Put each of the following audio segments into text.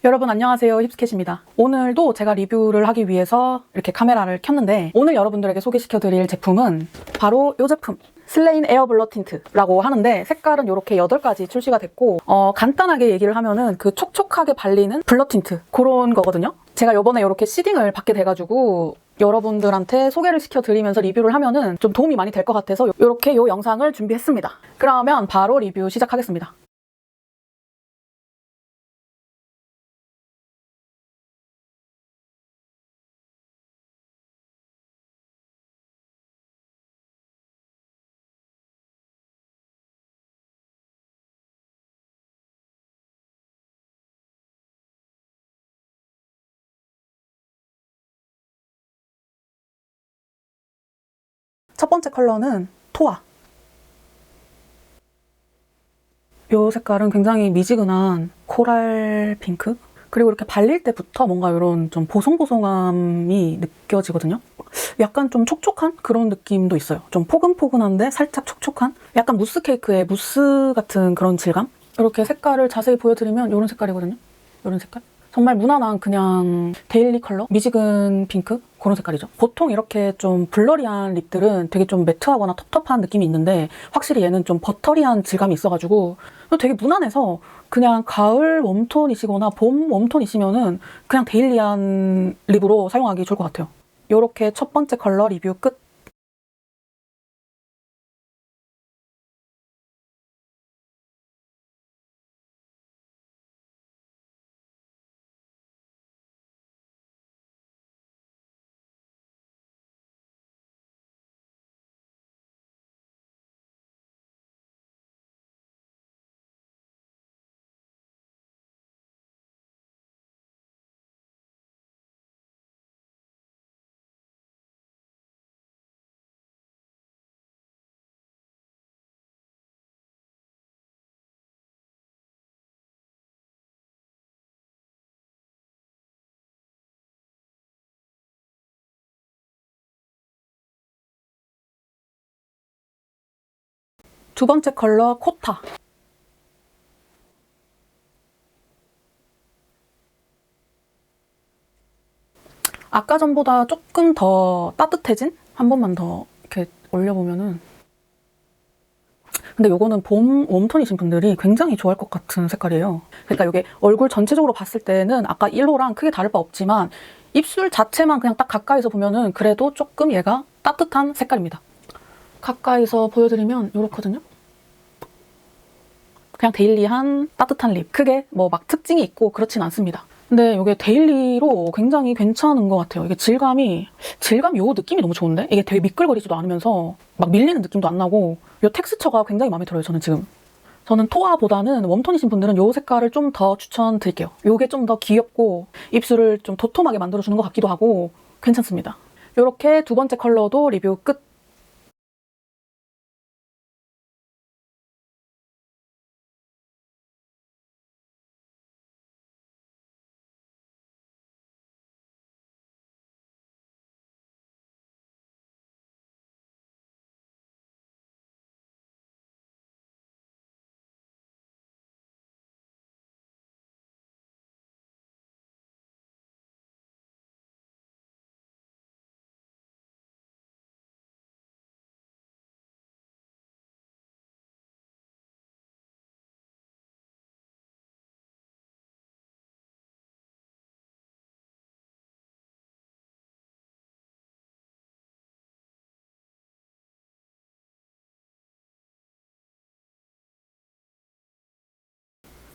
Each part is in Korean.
여러분 안녕하세요, 힙스캣입니다. 오늘도 제가 리뷰를 하기 위해서 이렇게 카메라를 켰는데 오늘 여러분들에게 소개시켜드릴 제품은 바로 이 제품 슬레인 에어 블러 틴트라고 하는데 색깔은 이렇게 8가지 출시가 됐고 간단하게 얘기를 하면은 그 촉촉하게 발리는 블러 틴트 그런 거거든요. 제가 이번에 이렇게 시딩을 받게 돼가지고 여러분들한테 소개를 시켜드리면서 리뷰를 하면은 좀 도움이 많이 될 것 같아서 이렇게 이 영상을 준비했습니다. 그러면 바로 리뷰 시작하겠습니다. 첫 번째 컬러는 토아. 이 색깔은 굉장히 미지근한 코랄 핑크? 그리고 이렇게 발릴 때부터 뭔가 이런 좀 보송보송함이 느껴지거든요. 약간 좀 촉촉한 그런 느낌도 있어요. 좀 포근포근한데 살짝 촉촉한? 약간 무스 케이크의 무스 같은 그런 질감? 이렇게 색깔을 자세히 보여드리면 이런 색깔이거든요. 이런 색깔? 정말 무난한 그냥 데일리 컬러? 미지근 핑크? 그런 색깔이죠. 보통 이렇게 좀 블러리한 립들은 되게 좀 매트하거나 텁텁한 느낌이 있는데 확실히 얘는 좀 버터리한 질감이 있어가지고 되게 무난해서 그냥 가을 웜톤이시거나 봄 웜톤이시면은 그냥 데일리한 립으로 사용하기 좋을 것 같아요. 이렇게 첫 번째 컬러 리뷰 끝! 두 번째 컬러 코타. 아까 전보다 조금 더 따뜻해진? 한 번만 더 이렇게 올려보면은 근데 요거는 봄 웜톤이신 분들이 굉장히 좋아할 것 같은 색깔이에요. 그러니까 이게 얼굴 전체적으로 봤을 때는 아까 1호랑 크게 다를 바 없지만 입술 자체만 그냥 딱 가까이서 보면은 그래도 조금 얘가 따뜻한 색깔입니다. 가까이서 보여드리면 이렇거든요. 그냥 데일리한 따뜻한 립. 크게 뭐 막 특징이 있고 그렇진 않습니다. 근데 이게 데일리로 굉장히 괜찮은 것 같아요. 이게 질감 요 느낌이 너무 좋은데? 이게 되게 미끌거리지도 않으면서 막 밀리는 느낌도 안 나고 요 텍스처가 굉장히 마음에 들어요, 저는 지금. 저는 토아보다는 웜톤이신 분들은 요 색깔을 좀 더 추천드릴게요. 요게 좀 더 귀엽고 입술을 좀 도톰하게 만들어주는 것 같기도 하고 괜찮습니다. 요렇게 두 번째 컬러도 리뷰 끝!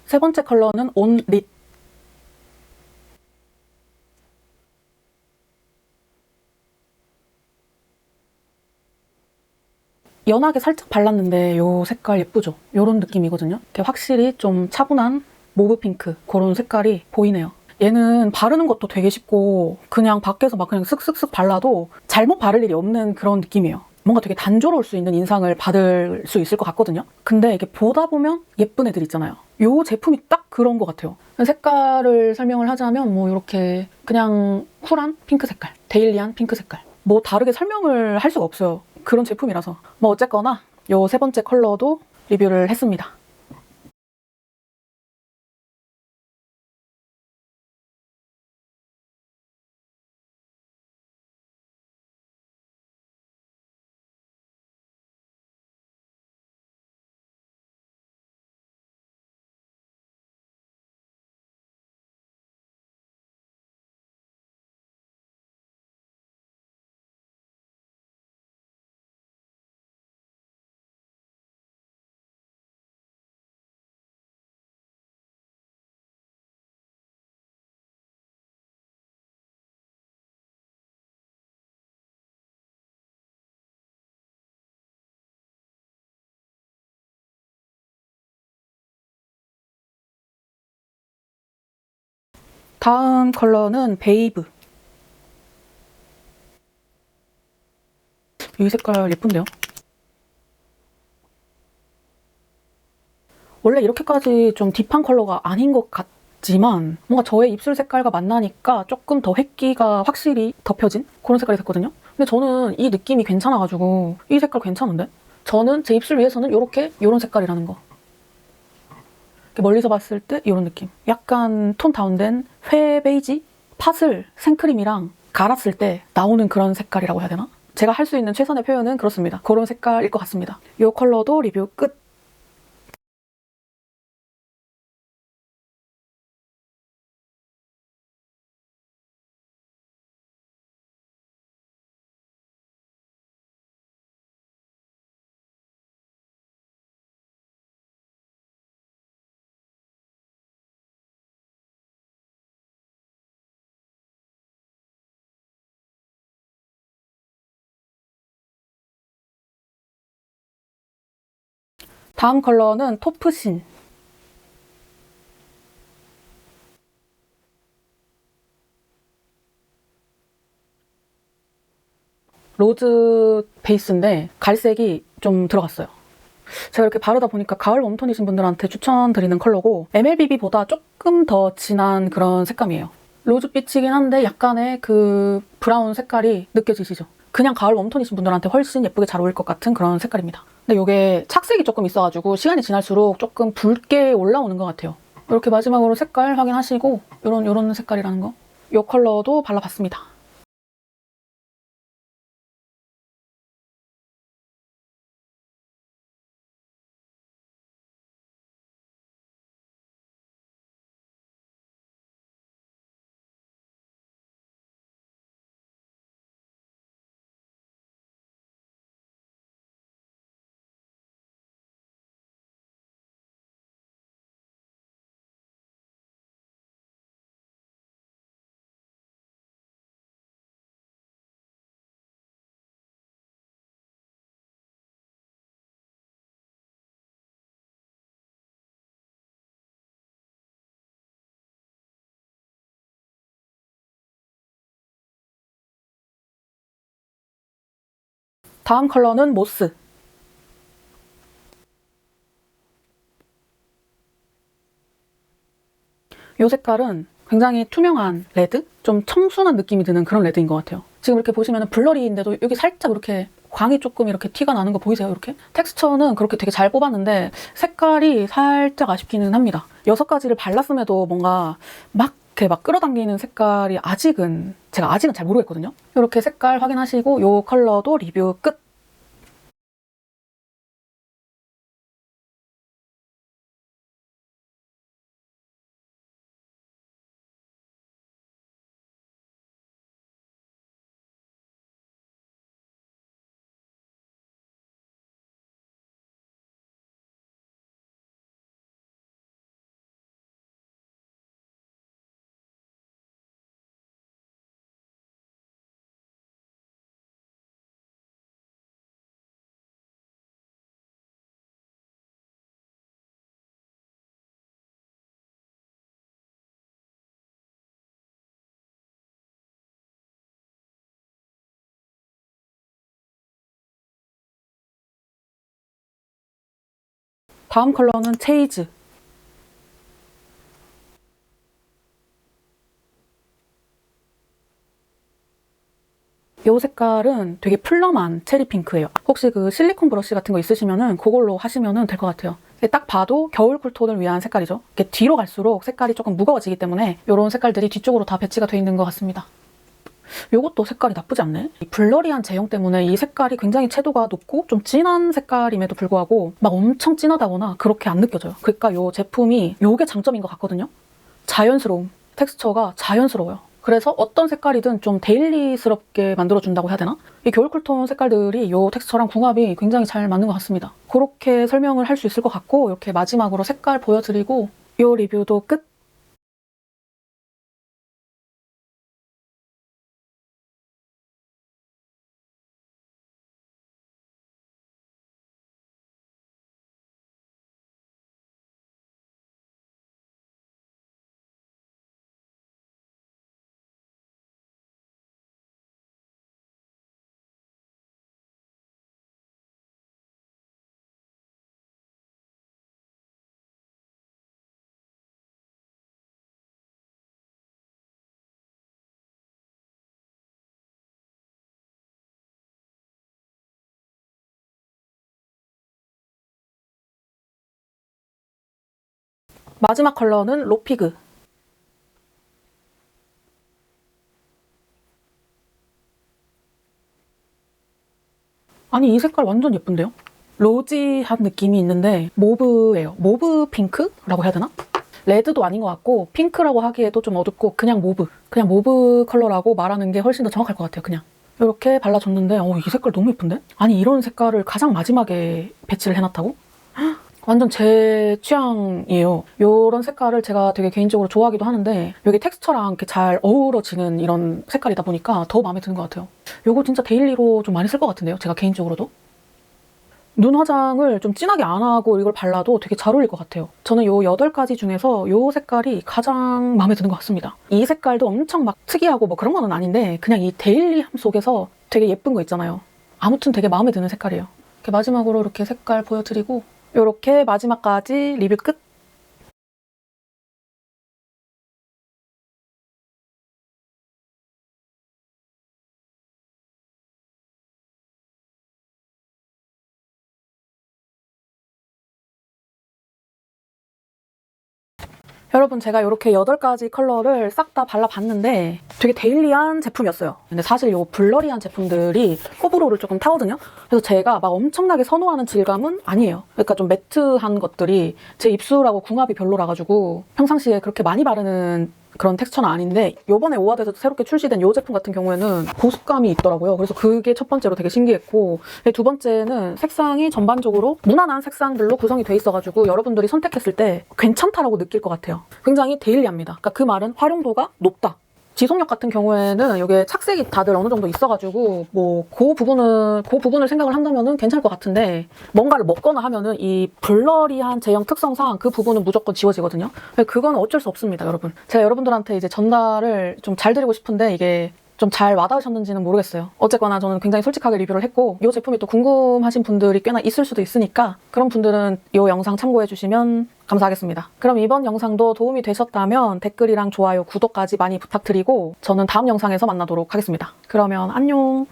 세 번째 컬러는 온 릿. 연하게 살짝 발랐는데 요 색깔 예쁘죠? 요런 느낌이거든요. 확실히 좀 차분한 모브 핑크 그런 색깔이 보이네요. 얘는 바르는 것도 되게 쉽고 그냥 밖에서 막 그냥 쓱쓱쓱 발라도 잘못 바를 일이 없는 그런 느낌이에요. 뭔가 되게 단조로울 수 있는 인상을 받을 수 있을 것 같거든요. 근데 이게 보다 보면 예쁜 애들 있잖아요. 요 제품이 딱 그런 것 같아요. 색깔을 설명을 하자면 뭐 이렇게 그냥 쿨한 핑크 색깔, 데일리한 핑크 색깔. 뭐 다르게 설명을 할 수가 없어요. 그런 제품이라서. 뭐 어쨌거나 요 세 번째 컬러도 리뷰를 했습니다. 다음 컬러는 베이브. 이 색깔 예쁜데요? 원래 이렇게까지 좀 딥한 컬러가 아닌 것 같지만 뭔가 저의 입술 색깔과 만나니까 조금 더 획기가 확실히 덮여진 그런 색깔이 됐거든요. 근데 저는 이 느낌이 괜찮아가지고 이 색깔 괜찮은데? 저는 제 입술 위해서는 요런 색깔이라는 거. 멀리서 봤을 때 이런 느낌. 약간 톤 다운된 회 베이지? 팥을 생크림이랑 갈았을 때 나오는 그런 색깔이라고 해야 되나? 제가 할 수 있는 최선의 표현은 그렇습니다. 그런 색깔일 것 같습니다. 이 컬러도 리뷰 끝! 다음 컬러는 토프신. 로즈 베이스인데 갈색이 좀 들어갔어요. 제가 이렇게 바르다 보니까 가을 웜톤이신 분들한테 추천드리는 컬러고 MLBB보다 조금 더 진한 그런 색감이에요. 로즈빛이긴 한데 약간의 그 브라운 색깔이 느껴지시죠? 그냥 가을 웜톤이신 분들한테 훨씬 예쁘게 잘 어울릴 것 같은 그런 색깔입니다. 근데 이게 착색이 조금 있어가지고 시간이 지날수록 조금 붉게 올라오는 것 같아요. 이렇게 마지막으로 색깔 확인하시고 요런 색깔이라는 거. 이 컬러도 발라봤습니다. 다음 컬러는 모스. 이 색깔은 굉장히 투명한 레드? 좀 청순한 느낌이 드는 그런 레드인 것 같아요. 지금 이렇게 보시면 블러리인데도 여기 살짝 이렇게 광이 조금 이렇게 티가 나는 거 보이세요? 이렇게? 텍스처는 그렇게 되게 잘 뽑았는데 색깔이 살짝 아쉽기는 합니다. 6가지를 발랐음에도 뭔가 막 이렇게 막 끌어당기는 색깔이 제가 아직은 잘 모르겠거든요. 이렇게 색깔 확인하시고 이 컬러도 리뷰 끝! 다음 컬러는 체이즈. 이 색깔은 되게 플럼한 체리 핑크예요. 혹시 그 실리콘 브러쉬 같은 거 있으시면은 그걸로 하시면은 될 것 같아요. 딱 봐도 겨울 쿨톤을 위한 색깔이죠. 이렇게 뒤로 갈수록 색깔이 조금 무거워지기 때문에 이런 색깔들이 뒤쪽으로 다 배치가 되어 있는 것 같습니다. 이것도 색깔이 나쁘지 않네. 이 블러리한 제형 때문에 이 색깔이 굉장히 채도가 높고 좀 진한 색깔임에도 불구하고 막 엄청 진하다거나 그렇게 안 느껴져요. 그러니까 이 제품이 이게 장점인 것 같거든요. 자연스러움. 텍스처가 자연스러워요. 그래서 어떤 색깔이든 좀 데일리스럽게 만들어준다고 해야 되나? 이 겨울 쿨톤 색깔들이 이 텍스처랑 궁합이 굉장히 잘 맞는 것 같습니다. 그렇게 설명을 할 수 있을 것 같고 이렇게 마지막으로 색깔 보여드리고 이 리뷰도 끝! 마지막 컬러는 로피그. 아니, 이 색깔 완전 예쁜데요? 로지한 느낌이 있는데 모브예요. 모브 핑크라고 해야 되나? 레드도 아닌 것 같고 핑크라고 하기에도 좀 어둡고 그냥 모브 컬러라고 말하는 게 훨씬 더 정확할 것 같아요. 그냥 이렇게 발라줬는데 이 색깔 너무 예쁜데? 아니, 이런 색깔을 가장 마지막에 배치를 해놨다고? 완전 제 취향이에요. 이런 색깔을 제가 되게 개인적으로 좋아하기도 하는데 여기 텍스처랑 이렇게 잘 어우러지는 이런 색깔이다 보니까 더 마음에 드는 것 같아요. 이거 진짜 데일리로 좀 많이 쓸 것 같은데요, 제가 개인적으로도. 눈 화장을 좀 진하게 안 하고 이걸 발라도 되게 잘 어울릴 것 같아요. 저는 이 8가지 중에서 이 색깔이 가장 마음에 드는 것 같습니다. 이 색깔도 엄청 막 특이하고 뭐 그런 건 아닌데 그냥 이 데일리함 속에서 되게 예쁜 거 있잖아요. 아무튼 되게 마음에 드는 색깔이에요. 이렇게 마지막으로 이렇게 색깔 보여드리고 이렇게 마지막까지 리뷰 끝! 여러분, 제가 이렇게 8가지 컬러를 싹 다 발라봤는데 되게 데일리한 제품이었어요. 근데 사실 이 블러리한 제품들이 호불호를 조금 타거든요. 그래서 제가 막 엄청나게 선호하는 질감은 아니에요. 그러니까 좀 매트한 것들이 제 입술하고 궁합이 별로라 가지고 평상시에 그렇게 많이 바르는 그런 텍스처는 아닌데 요번에 오아드에서 새롭게 출시된 이 제품 같은 경우에는 보습감이 있더라고요. 그래서 그게 첫 번째로 되게 신기했고, 두 번째는 색상이 전반적으로 무난한 색상들로 구성이 돼 있어가지고 여러분들이 선택했을 때 괜찮다라고 느낄 것 같아요. 굉장히 데일리합니다. 그러니까 그 말은 활용도가 높다. 지속력 같은 경우에는 이게 착색이 다들 어느 정도 있어가지고 뭐 그 부분을 생각을 한다면은 괜찮을 것 같은데 뭔가를 먹거나 하면은 이 블러리한 제형 특성상 그 부분은 무조건 지워지거든요. 그건 어쩔 수 없습니다, 여러분. 제가 여러분들한테 이제 전달을 좀 잘 드리고 싶은데 이게 좀 잘 와닿으셨는지는 모르겠어요. 어쨌거나 저는 굉장히 솔직하게 리뷰를 했고 이 제품이 또 궁금하신 분들이 꽤나 있을 수도 있으니까 그런 분들은 이 영상 참고해 주시면 감사하겠습니다. 그럼 이번 영상도 도움이 되셨다면 댓글이랑 좋아요, 구독까지 많이 부탁드리고 저는 다음 영상에서 만나도록 하겠습니다. 그러면 안녕!